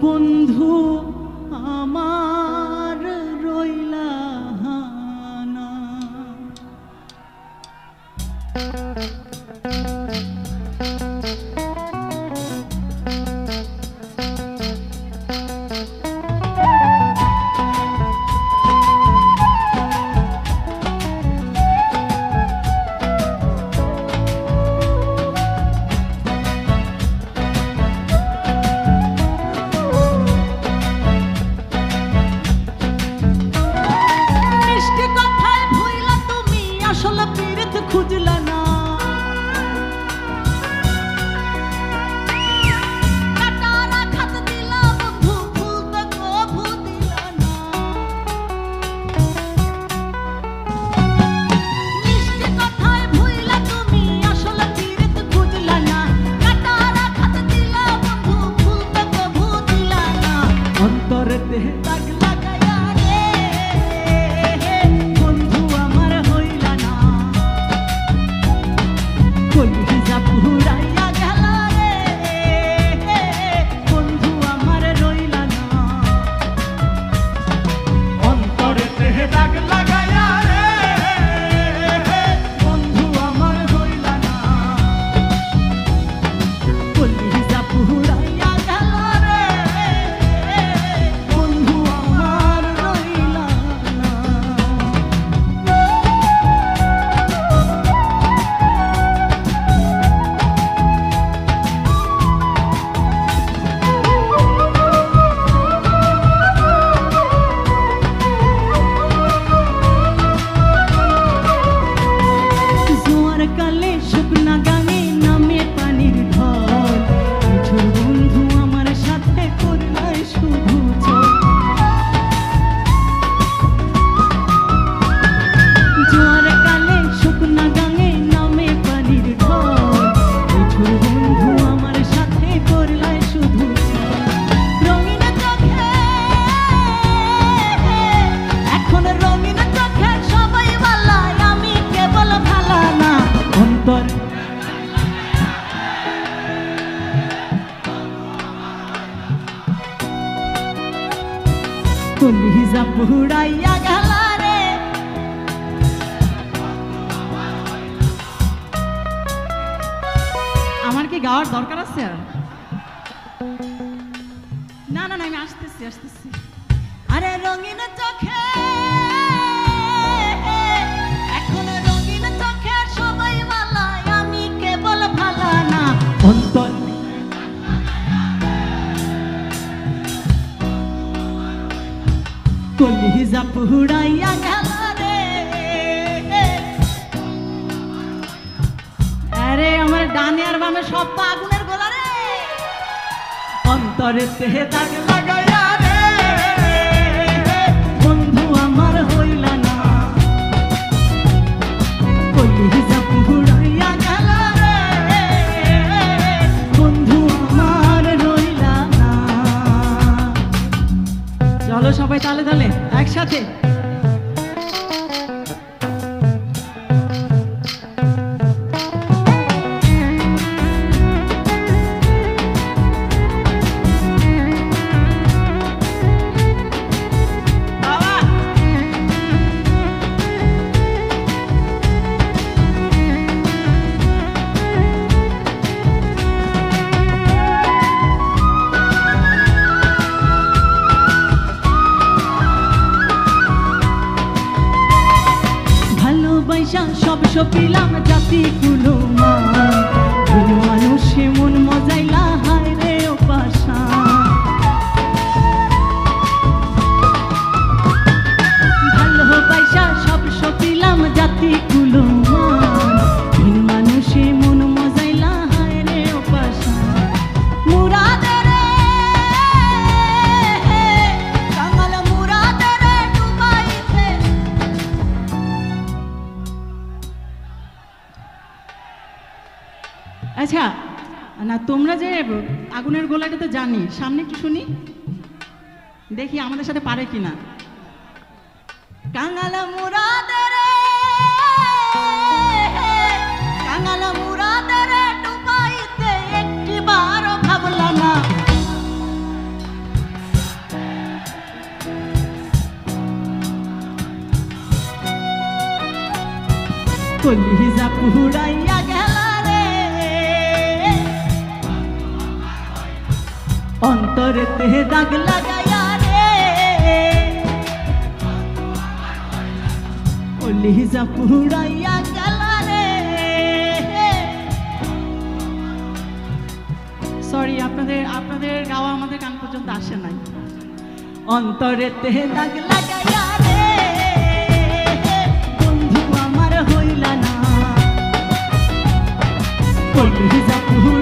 বন্ধু আমার রইলা না। খুঁজলা না কাটারা খাত দিলা বন্ধু ফুলতে কভু দিলা না। মিষ্টি কথায় ভুইলা তুমি আসলে ফিরত খুঁজলা না কাটারা খাত দিলা বন্ধু ফুলতে কভু দিলা না। অন্তরেতে দাগ লাগায়া রে বন্ধু আমার হইলা না। কলিজা পুরাইয়া গেল রে বন্ধু আমার রইলা না। অন্তরেতে দাগ লাগায়া রে বন্ধু আমার রইলা না। কলিজা পুরাইয়া গেল রে বন্ধু আমার রইলা না। জোয়ার কালে শুকনা গাঙে নামে পানির ঢল মিঠুর বন্ধু আমার সাথে করলাই শুধু চল। জোয়ার কালে শুকনা গাঙে নামে পানির ঢল মিঠুর বন্ধু আমার সাথে করলাই শুধু চল। রঙিন চোখে এখন রঙিন চোখে সবাই বালায় আমি কেবল ভালা না। অন্তর কলিজা পুরাইয়া গেল রে আমার কি গাওয়ার দরকার আছে আর? না না না আমি আসতেছি আসতেছি। আরে রঙিন চোখে এখন রঙিন চোখে সবাই বালায় আমি কেবল ভালা না। অন্তর কলিজা পুরাইয়া গেল রে আরে আমার ডানে আর বামে সব তো আগুনের গোলা রে। অন্তরেতে দাগ লাগায়া রে বন্ধু আমার হইলা না। কলিজা পুরাইয়া গেল রে বন্ধু আমার রইলা না। চলো সবাই তালে তালে একসাথে। সব সপিলাম জাতি কুলো মানুষে মন মজাইলা হায় রে ও পাশা। ভালোবাসা সব সপিলাম জাতি কুলো মানুষে মন মজাইলা হায় রে ও পাশা। মুরাদের কাঙাল মুরাদের ডুবাইতে। আচ্ছা না তোমরা যে আগুনের গোলাটা তো জানি, সামনে একটু শুনি দেখি আমাদের সাথে পারে কিনা। কাঙাল মুরাদের কাঙাল মুরাদের ডুবাইতে একটি বার ভাবলা না। কলিজা পুরাইয়া গেলা রে অন্তরেতে দাগ লাগাইয়া রে কলিজা পুরাইয়া গেলা রে সরি আপনাদের গাওয়া আমাদের কান পর্যন্ত আসে নাই অন্তরেতে দাগ লাগাইয়া রে বন্ধু আমার হইলা না কলিজা পুরাইয়া